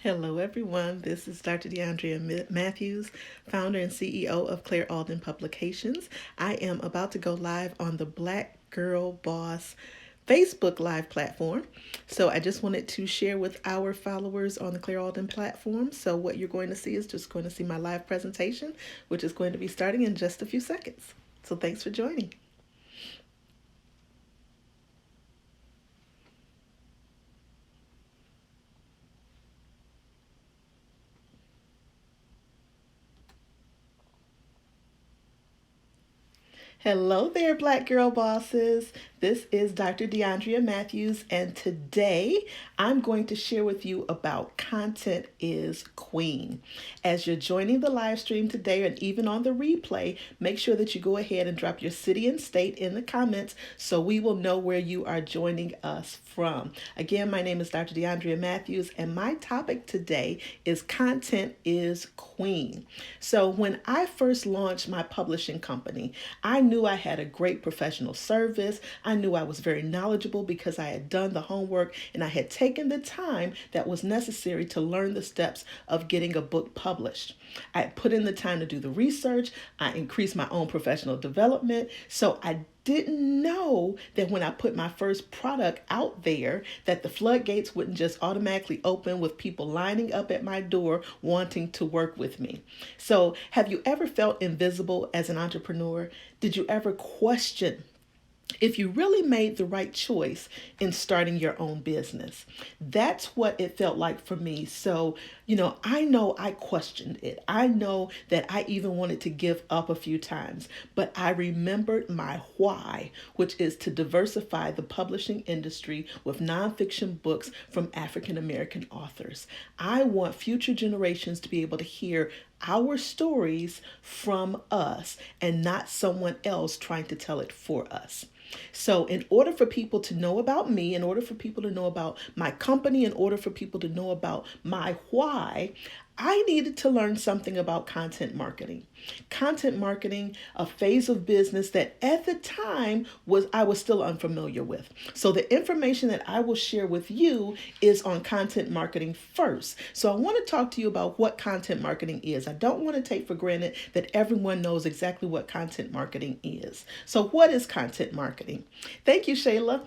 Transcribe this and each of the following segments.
Hello, everyone. This is Dr. DeAndrea Matthews, founder and CEO of Claire Alden Publications. I am about to go live on the Black Girl Boss Facebook Live platform. So I just wanted to share with our followers on the Claire Alden platform. So what you're going to see is just going to see my live presentation, which is going to be starting in just a few seconds. So thanks for joining. Hello there, Black Girl Bosses. This is Dr. DeAndrea Matthews, and today I'm going to share with you about content is queen. As you're joining the live stream today and even on the replay, make sure that you go ahead and drop your city and state in the comments so we will know where you are joining us from. Again, my name is Dr. DeAndrea Matthews, and my topic today is content is queen. So when I first launched my publishing company, I knew I had a great professional service. I knew I was very knowledgeable because I had done the homework and I had taken the time that was necessary to learn the steps of getting a book published. I had put in the time to do the research. I increased my own professional development. So I didn't know that when I put my first product out there, that the floodgates wouldn't just automatically open with people lining up at my door wanting to work with me. So have you ever felt invisible as an entrepreneur? Did you ever question if you really made the right choice in starting your own business? That's what it felt like for me. So, I know I questioned it. I know that I even wanted to give up a few times, but I remembered my why, which is to diversify the publishing industry with nonfiction books from African American authors. I want future generations to be able to hear our stories from us and not someone else trying to tell it for us. So in order for people to know about me, in order for people to know about my company, in order for people to know about my why, I needed to learn something about content marketing. Content marketing, a phase of business that at the time I was still unfamiliar with. So the information that I will share with you is on content marketing first. So I want to talk to you about what content marketing is. I don't want to take for granted that everyone knows exactly what content marketing is. So what is content marketing? Thank you, Shayla.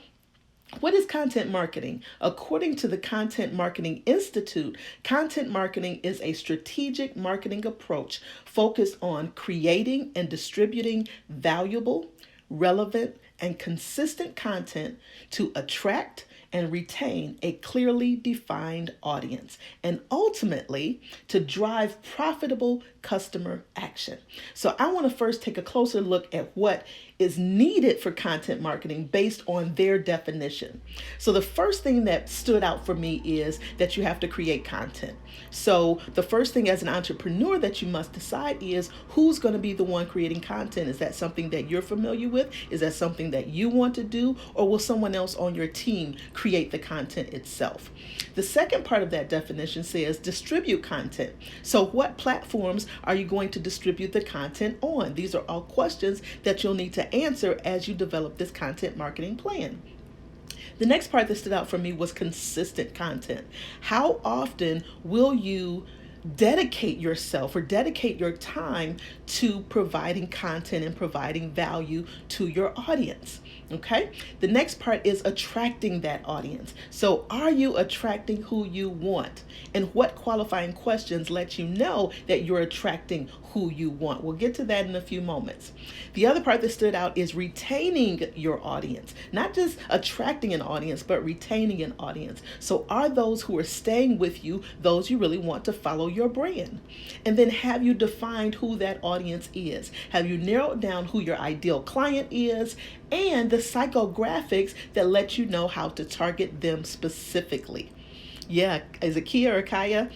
What is content marketing? According to the Content Marketing Institute, content marketing is a strategic marketing approach focused on creating and distributing valuable, relevant, and consistent content to attract and retain a clearly defined audience, and ultimately to drive profitable customer action. So I want to first take a closer look at what is needed for content marketing based on their definition. So the first thing that stood out for me is that you have to create content. So the first thing as an entrepreneur that you must decide is who's going to be the one creating content. Is that something that you're familiar with? Is that something that you want to do? Or will someone else on your team create the content itself? The second part of that definition says distribute content. So what platforms are you going to distribute the content on? These are all questions that you'll need to answer as you develop this content marketing plan. The next part that stood out for me was consistent content. How often will you dedicate yourself or dedicate your time to providing content and providing value to your audience? Okay. The next part is attracting that audience. So are you attracting who you want? And what qualifying questions let you know that you're attracting who you want? We'll get to that in a few moments. The other part that stood out is retaining your audience, not just attracting an audience, but retaining an audience. So are those who are staying with you those you really want to follow your brand? And then have you defined who that audience is? Have you narrowed down who your ideal client is and the psychographics that let you know how to target them specifically? Yeah, is it Kia or Kaya?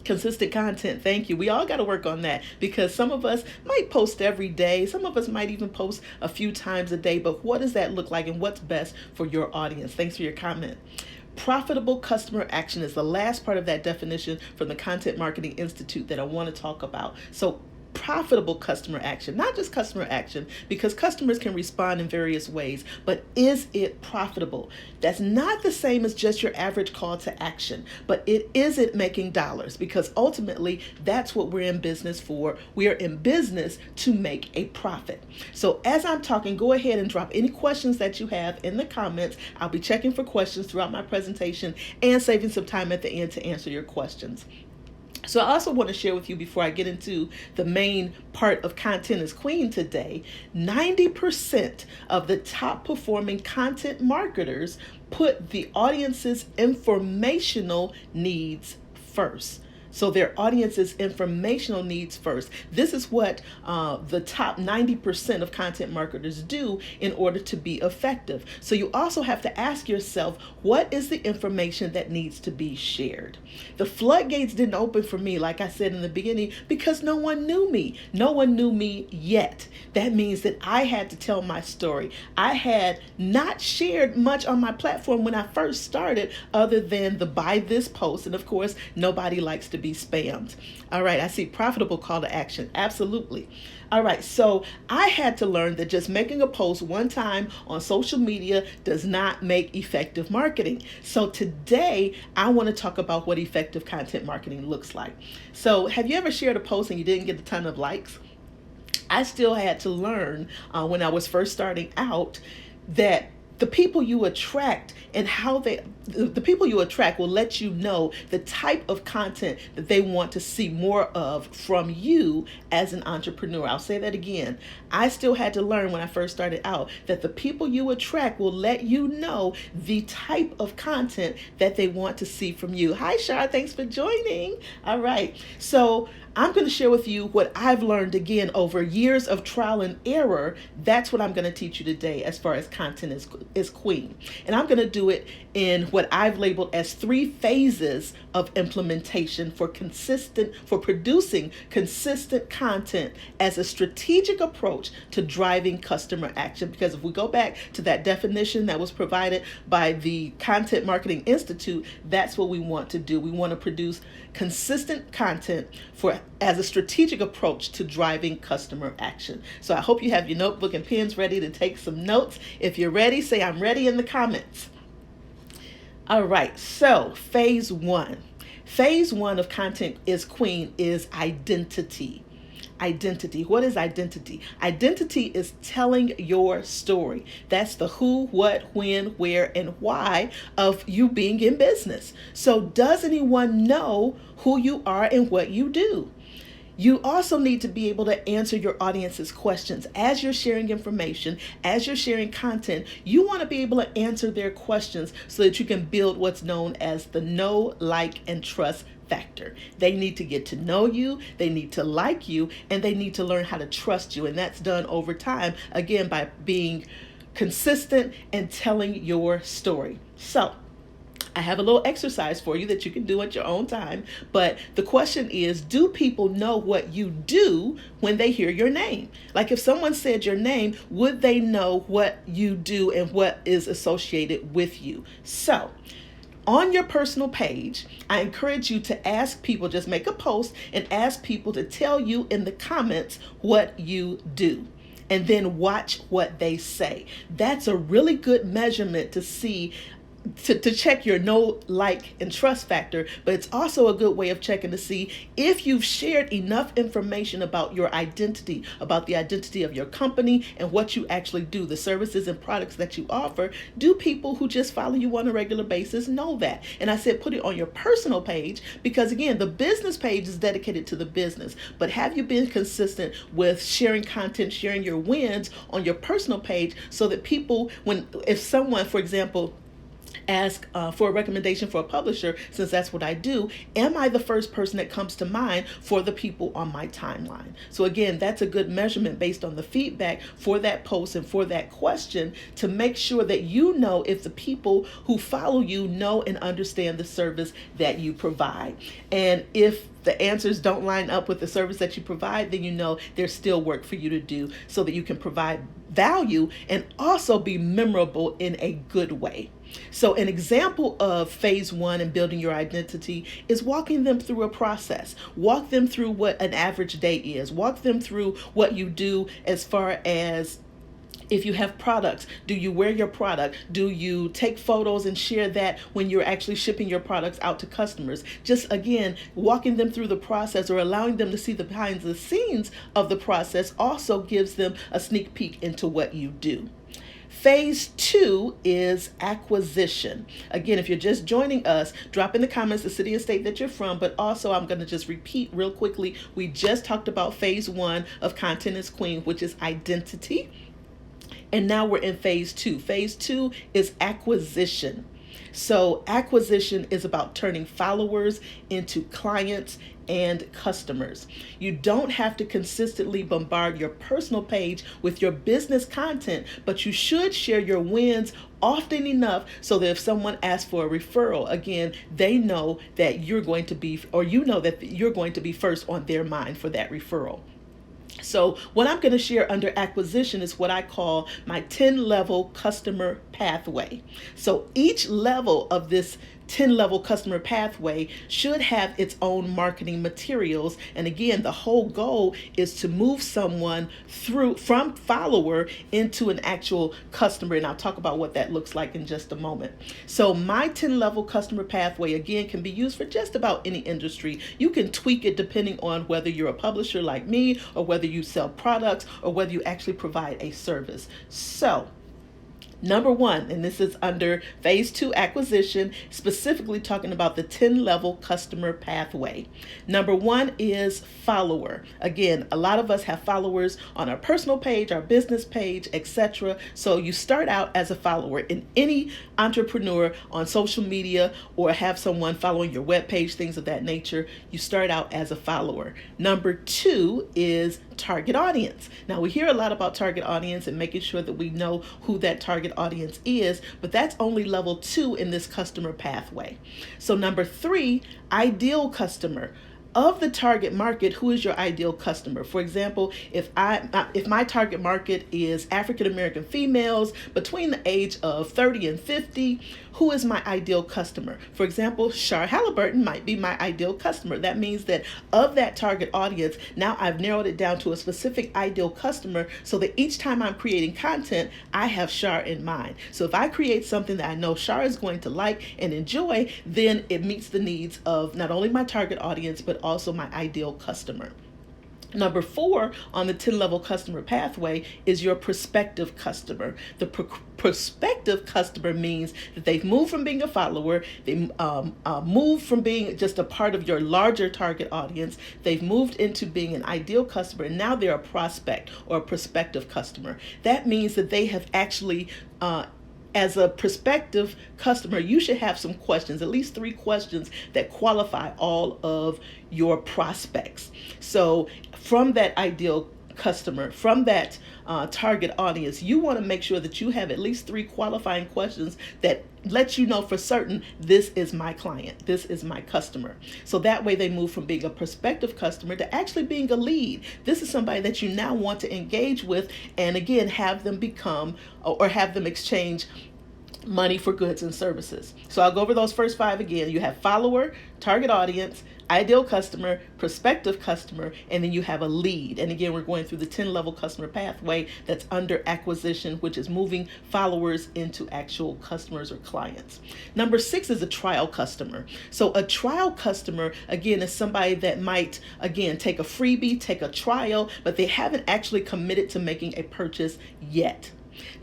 Consistent content. Thank you. We all got to work on that because some of us might post every day. Some of us might even post a few times a day. But what does that look like and what's best for your audience? Thanks for your comment. Profitable customer action is the last part of that definition from the Content Marketing Institute that I want to talk about. So profitable customer action? Not just customer action, because customers can respond in various ways, but is it profitable? That's not the same as just your average call to action, but it isn't making dollars, because ultimately that's what we're in business for. We are in business to make a profit. So as I'm talking, go ahead and drop any questions that you have in the comments. I'll be checking for questions throughout my presentation and saving some time at the end to answer your questions. So I also want to share with you, before I get into the main part of Content is Queen today, 90% of the top performing content marketers put the audience's informational needs first. So their audience's informational needs first. This is what the top 90% of content marketers do in order to be effective. So you also have to ask yourself, what is the information that needs to be shared? The floodgates didn't open for me, like I said in the beginning, because no one knew me. No one knew me yet. That means that I had to tell my story. I had not shared much on my platform when I first started, other than the buy this post. And of course, nobody likes to be spammed. All right, I see profitable call to action. Absolutely. All right, so I had to learn that just making a post one time on social media does not make effective marketing. So today, I want to talk about what effective content marketing looks like. So have you ever shared a post and you didn't get a ton of likes? I still had to learn when I was first starting out that the people you attract and how the people you attract will let you know the type of content that they want to see more of from you as an entrepreneur. I'll say that again. I still had to learn when I first started out that the people you attract will let you know the type of content that they want to see from you. Hi, Shar. Thanks for joining. All right. So I'm going to share with you what I've learned, again, over years of trial and error. That's what I'm going to teach you today as far as content is queen. And I'm going to do it in what I've labeled as 3 phases of implementation for producing consistent content as a strategic approach to driving customer action. Because if we go back to that definition that was provided by the Content Marketing Institute, that's what we want to do. We want to produce consistent content as a strategic approach to driving customer action. So I hope you have your notebook and pens ready to take some notes. If you're ready, say I'm ready in the comments. All right, so phase 1. Phase 1 of Content is Queen is identity. Identity. What is identity? Identity is telling your story. That's the who, what, when, where, and why of you being in business. So does anyone know who you are and what you do? You also need to be able to answer your audience's questions. As you're sharing information, as you're sharing content, you want to be able to answer their questions so that you can build what's known as the know, like, and trust factor. They need to get to know you, they need to like you, and they need to learn how to trust you. And that's done over time, again, by being consistent and telling your story. So I have a little exercise for you that you can do at your own time. But the question is, do people know what you do when they hear your name? Like if someone said your name, would they know what you do and what is associated with you? So on your personal page, I encourage you to ask people, just make a post and ask people to tell you in the comments what you do. And then watch what they say. That's a really good measurement to see, to check your know, like, and trust factor, but it's also a good way of checking to see if you've shared enough information about your identity, about the identity of your company and what you actually do, the services and products that you offer. Do people who just follow you on a regular basis know that? And I said put it on your personal page because, again, the business page is dedicated to the business, but have you been consistent with sharing content, sharing your wins on your personal page so that people, if someone, for example, ask for a recommendation for a publisher, since that's what I do, am I the first person that comes to mind for the people on my timeline? So again, that's a good measurement based on the feedback for that post and for that question to make sure that you know if the people who follow you know and understand the service that you provide. And if the answers don't line up with the service that you provide, then you know there's still work for you to do so that you can provide value and also be memorable in a good way. So, an example of phase one in building your identity is walking them through a process. Walk them through what an average day is. Walk them through what you do as far as if you have products, do you wear your product? Do you take photos and share that when you're actually shipping your products out to customers? Just again, walking them through the process or allowing them to see the behind the scenes of the process also gives them a sneak peek into what you do. Phase two is acquisition. Again, if you're just joining us, drop in the comments the city and state that you're from, but also I'm going to just repeat real quickly. We just talked about phase one of Content is Queen, which is identity. And now we're in phase two. Phase two is acquisition. So acquisition is about turning followers into clients and customers. You don't have to consistently bombard your personal page with your business content, but you should share your wins often enough so that if someone asks for a referral, again, they know that you're going to be, or you know that you're going to be first on their mind for that referral. So what I'm going to share under acquisition is what I call my 10-level customer pathway. So each level of this 10-level customer pathway should have its own marketing materials. And again, the whole goal is to move someone through from follower into an actual customer. And I'll talk about what that looks like in just a moment. So my 10-level customer pathway, again, can be used for just about any industry. You can tweak it depending on whether you're a publisher like me or whether you sell products or whether you actually provide a service. So number one, and this is under phase two acquisition, specifically talking about the 10-level customer pathway. Number one is follower. Again, a lot of us have followers on our personal page, our business page, etc. So you start out as a follower. In any entrepreneur on social media or have someone following your webpage, things of that nature, you start out as a follower. Number two is target audience. Now we hear a lot about target audience and making sure that we know who that target audience is, but that's only level two in this customer pathway. So number three, ideal customer. Of the target market, who is your ideal customer? For example, if my target market is African American females between the age of 30 and 50, who is my ideal customer? For example, Shar Halliburton might be my ideal customer. That means that of that target audience, now I've narrowed it down to a specific ideal customer so that each time I'm creating content, I have Shar in mind. So if I create something that I know Shar is going to like and enjoy, then it meets the needs of not only my target audience, but also my ideal customer. Number four on the 10-level customer pathway is your prospective customer. The prospective customer means that they've moved from being a follower, they moved from being just a part of your larger target audience, they've moved into being an ideal customer, and now they're a prospect or a prospective customer. That means that they have actually as a prospective customer, you should have some questions, at least 3 questions that qualify all of your prospects. So from that ideal customer, from that target audience, you want to make sure that you have at least 3 qualifying questions that let you know for certain, this is my client, this is my customer. So that way they move from being a prospective customer to actually being a lead. This is somebody that you now want to engage with and again have them become or have them exchange money for goods and services. So I'll go over those first 5 again. You have follower, target audience, ideal customer, prospective customer, and then you have a lead. And again, we're going through the 10-level customer pathway that's under acquisition, which is moving followers into actual customers or clients. Number 6 is a trial customer. So a trial customer, again, is somebody that might, again, take a freebie, take a trial, but they haven't actually committed to making a purchase yet.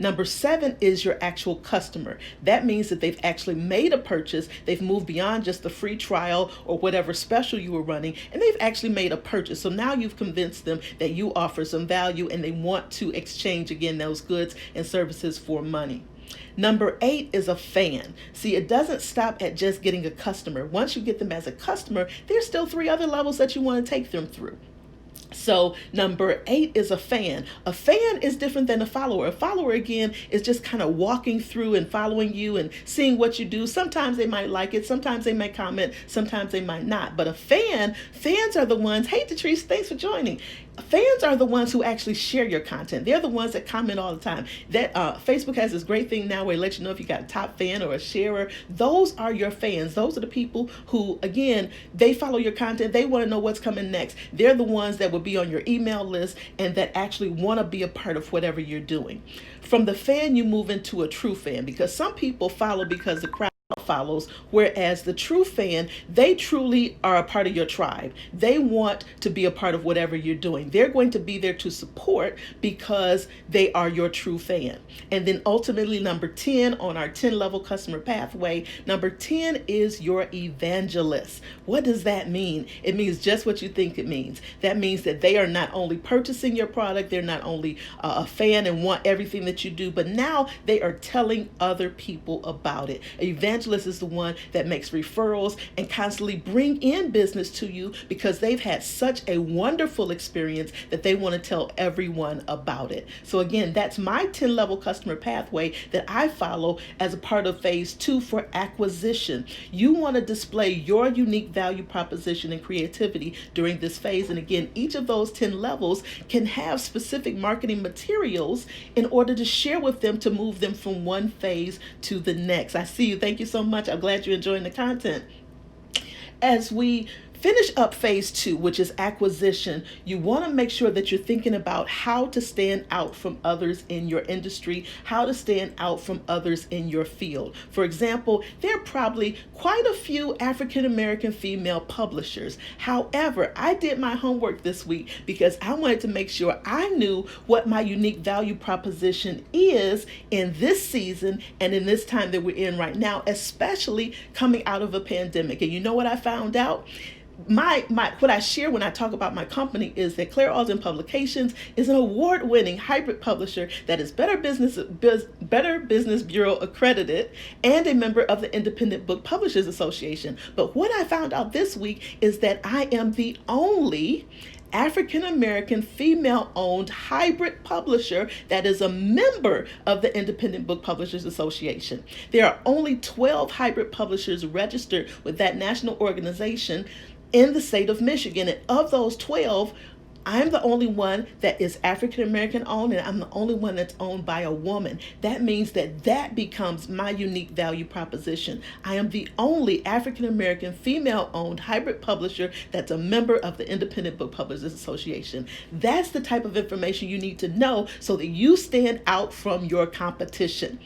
Number 7 is your actual customer. That means that they've actually made a purchase. They've moved beyond just the free trial or whatever special you were running, and they've actually made a purchase. So now you've convinced them that you offer some value and they want to exchange again those goods and services for money. Number 8 is a fan. See, it doesn't stop at just getting a customer. Once you get them as a customer, there's still 3 other levels that you want to take them through. So number 8 is a fan. A fan is different than a follower. A follower, again, is just kind of walking through and following you and seeing what you do. Sometimes they might like it. Sometimes they might comment. Sometimes they might not. But fans are the ones, hey, Latrice, thanks for joining. Fans are the ones who actually share your content. They're the ones that comment all the time. That Facebook has this great thing now where it lets you know if you got a top fan or a sharer. Those are your fans. Those are the people who, again, they follow your content. They want to know what's coming next. They're the ones that will be on your email list and that actually want to be a part of whatever you're doing. From the fan, you move into a true fan, because some people follow because the crowd follows, whereas the true fan, they truly are a part of your tribe. They want to be a part of whatever you're doing. They're going to be there to support because they are your true fan. And then ultimately, number 10 on our 10 level customer pathway, number 10 is your evangelist. What does that mean? It means just what you think it means. That means that they are not only purchasing your product, they're not only a fan and want everything that you do, but now they are telling other people about it. Evangelist is the one that makes referrals and constantly bring in business to you because they've had such a wonderful experience that they want to tell everyone about it. So again, that's my 10 level customer pathway that I follow as a part of phase 2 for acquisition. You want to display your unique value proposition and creativity during this phase. And again, each of those 10 levels can have specific marketing materials in order to share with them to move them from one phase to the next. I see you. Thank you so much. I'm glad you're enjoying the content. As we finish up phase 2, which is acquisition, you want to make sure that you're thinking about how to stand out from others in your industry, how to stand out from others in your field. For example, there are probably quite a few African American female publishers. However, I did my homework this week because I wanted to make sure I knew what my unique value proposition is in this season and in this time that we're in right now, especially coming out of a pandemic. And you know what I found out? My what I share when I talk about my company is that Claire Alden Publications is an award-winning hybrid publisher that is Better Business Bureau accredited and a member of the Independent Book Publishers Association. But what I found out this week is that I am the only African American female-owned hybrid publisher that is a member of the Independent Book Publishers Association. There are only 12 hybrid publishers registered with that national organization in the state of Michigan. And of those 12, I'm the only one that is African American owned, and I'm the only one that's owned by a woman. That means that becomes my unique value proposition. I am the only African American female owned hybrid publisher that's a member of the Independent Book Publishers Association. That's the type of information you need to know so that you stand out from your competition.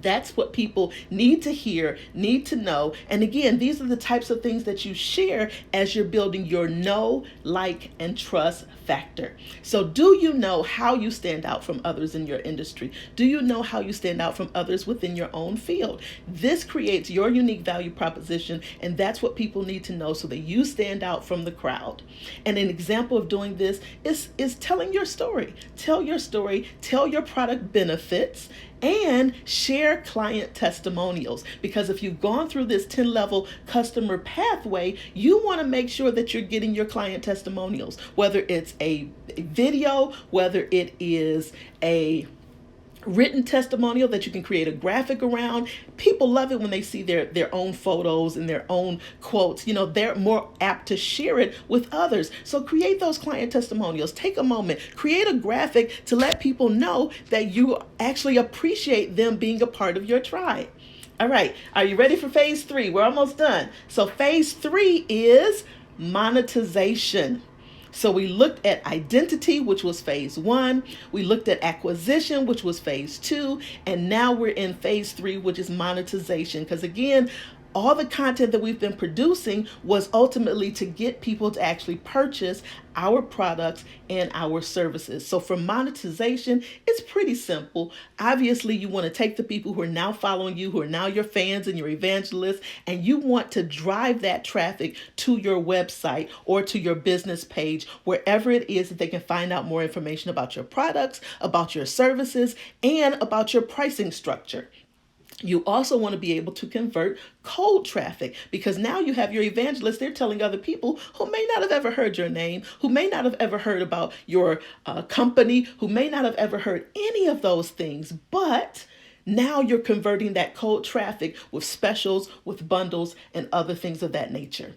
That's what people need to hear, need to know. And again, these are the types of things that you share as you're building your know, like, and trust factor. So do you know how you stand out from others in your industry? Do you know how you stand out from others within your own field? This creates your unique value proposition, and that's what people need to know so that you stand out from the crowd. And an example of doing this is telling your story. Tell your story, tell your product benefits, and share client testimonials. Because if you've gone through this 10 level customer pathway, you want to make sure that you're getting your client testimonials, whether it's a video, whether it is a written testimonial that you can create a graphic around. People love it when they see their own photos and their own quotes. You know, they're more apt to share it with others. So create those client testimonials. Take a moment, create a graphic to let people know that you actually appreciate them being a part of your tribe. All right, are you ready for phase 3? We're almost done. So phase 3 is monetization. So we looked at identity, which was phase 1. We looked at acquisition, which was phase 2. And now we're in phase 3, which is monetization. Because again, all the content that we've been producing was ultimately to get people to actually purchase our products and our services. So for monetization, it's pretty simple. Obviously, you want to take the people who are now following you, who are now your fans and your evangelists, and you want to drive that traffic to your website or to your business page, wherever it is that they can find out more information about your products, about your services, and about your pricing structure. You also want to be able to convert cold traffic, because now you have your evangelists. They're telling other people who may not have ever heard your name, who may not have ever heard about your company, who may not have ever heard any of those things, but now you're converting that cold traffic with specials, with bundles, and other things of that nature.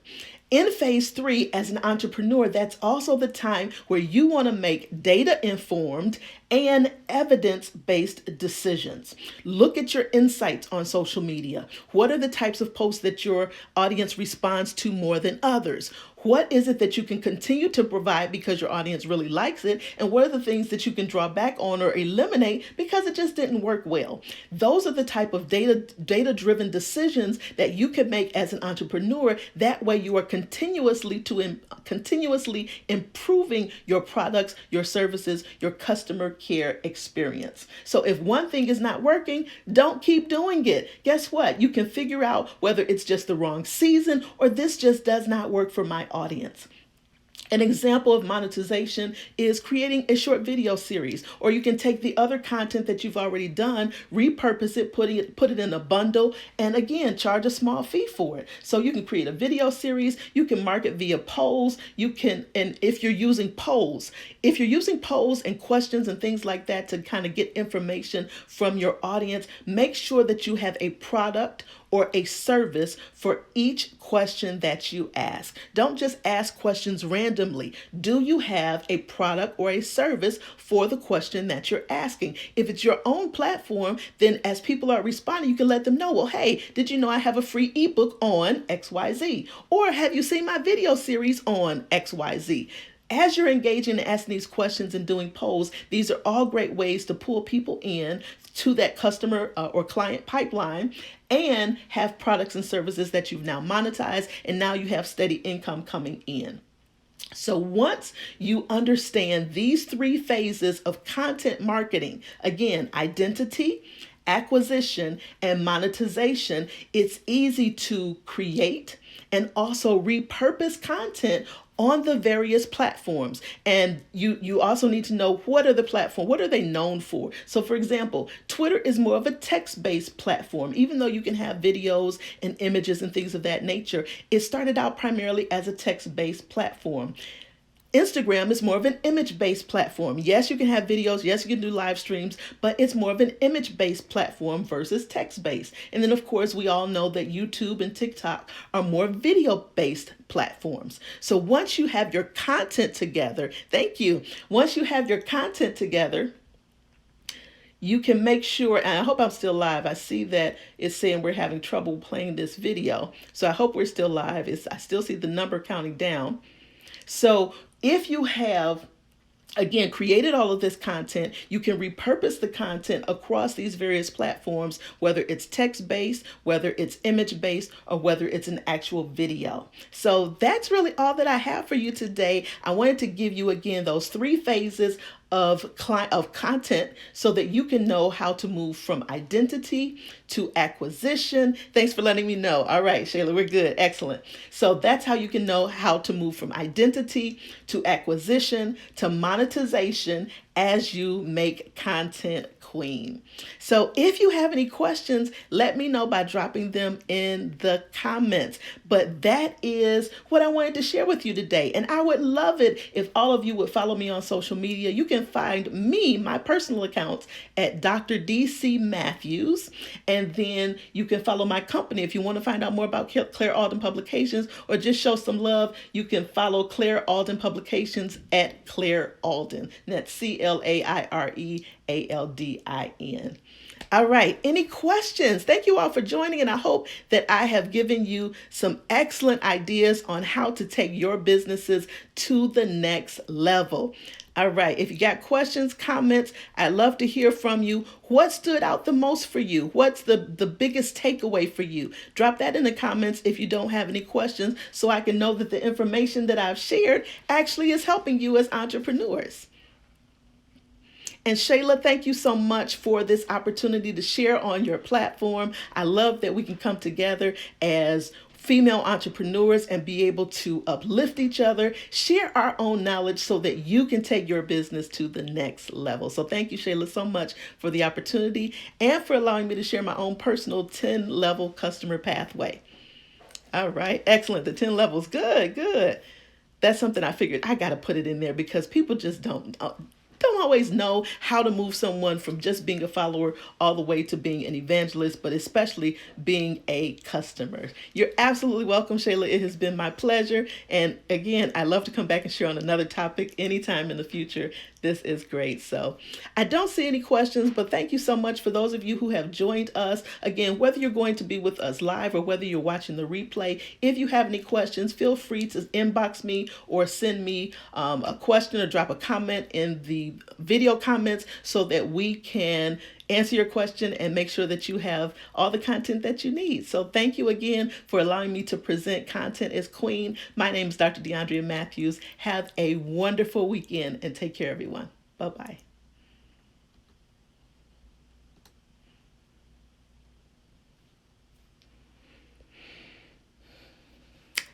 In phase three, as an entrepreneur, that's also the time where you want to make data informed and evidence based decisions. Look at your insights on social media. What are the types of posts that your audience responds to more than others? What is it that you can continue to provide because your audience really likes it? And what are the things that you can draw back on or eliminate because it just didn't work well? Those are the type of data driven decisions that you can make as an entrepreneur. That way you are continuously improving your products, your services, your customer care experience. So if one thing is not working, don't keep doing it. Guess what? You can figure out whether it's just the wrong season or this just does not work for my audience. An example of monetization is creating a short video series, or you can take the other content that you've already done, repurpose it, put it in a bundle, and again, charge a small fee for it. So you can create a video series, you can market via polls, and if you're using polls and questions and things like that to kind of get information from your audience, make sure that you have a product or a service for each question that you ask. Don't just ask questions randomly. Do you have a product or a service for the question that you're asking? If it's your own platform, then as people are responding, you can let them know, well, hey, did you know I have a free ebook on XYZ? Or have you seen my video series on XYZ? As you're engaging and asking these questions and doing polls, these are all great ways to pull people in to that customer or client pipeline and have products and services that you've now monetized, and now you have steady income coming in. So once you understand these three phases of content marketing, again, identity, acquisition, and monetization, it's easy to create and also repurpose content on the various platforms. And you also need to know what are the platform, what are they known for? So for example, Twitter is more of a text-based platform. Even though you can have videos and images and things of that nature, it started out primarily as a text-based platform. Instagram is more of an image-based platform. Yes, you can have videos. Yes, you can do live streams, but it's more of an image-based platform versus text-based. And then, of course, we all know that YouTube and TikTok are more video-based platforms. So once you have your content together, once you have your content together, you can make sure, and I hope I'm still live. I see that it's saying we're having trouble playing this video. So I hope we're still live. I still see the number counting down. So if you have, again, created all of this content, you can repurpose the content across these various platforms, whether it's text-based, whether it's image-based, or whether it's an actual video. So that's really all that I have for you today. I wanted to give you, again, those three phases of content so that you can know how to move from identity to acquisition. Thanks for letting me know. All right, Shayla, we're good. Excellent. So that's how you can know how to move from identity to acquisition to monetization as you make content queen. So if you have any questions, let me know by dropping them in the comments. But that is what I wanted to share with you today. And I would love it if all of you would follow me on social media. You can find me, my personal accounts, at Dr. DC Matthews. And then you can follow my company. If you want to find out more about Claire Alden Publications or just show some love, you can follow Claire Alden Publications at Claire Alden. That's CLAIREALDIN. All right. Any questions? Thank you all for joining, and I hope that I have given you some excellent ideas on how to take your businesses to the next level. All right. If you got questions, comments, I'd love to hear from you. What stood out the most for you? What's the biggest takeaway for you? Drop that in the comments if you don't have any questions so I can know that the information that I've shared actually is helping you as entrepreneurs. And Shayla, thank you so much for this opportunity to share on your platform. I love that we can come together as female entrepreneurs and be able to uplift each other, share our own knowledge so that you can take your business to the next level. So thank you, Shayla, so much for the opportunity and for allowing me to share my own personal 10-level customer pathway. All right, excellent. The 10 levels, good. That's something I figured I got to put it in there because people just don't don't always know how to move someone from just being a follower all the way to being an evangelist, but especially being a customer. You're absolutely welcome, Shayla. It has been my pleasure. And again, I love to come back and share on another topic anytime in the future. This is great. So I don't see any questions, but thank you so much for those of you who have joined us. Again, whether you're going to be with us live or whether you're watching the replay, if you have any questions, feel free to inbox me or send me a question or drop a comment in the video comments so that we can answer your question and make sure that you have all the content that you need. So thank you again for allowing me to present Content is Queen. My name is Dr. DeAndrea Matthews. Have a wonderful weekend and take care, everyone. Bye-bye.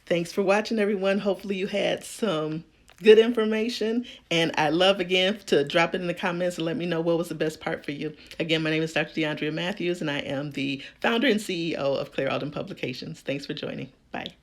Thanks for watching, everyone. Hopefully you had some good information. And I love, again, to drop it in the comments and let me know what was the best part for you. Again, my name is Dr. DeAndrea Matthews, and I am the founder and CEO of Claire Alden Publications. Thanks for joining. Bye.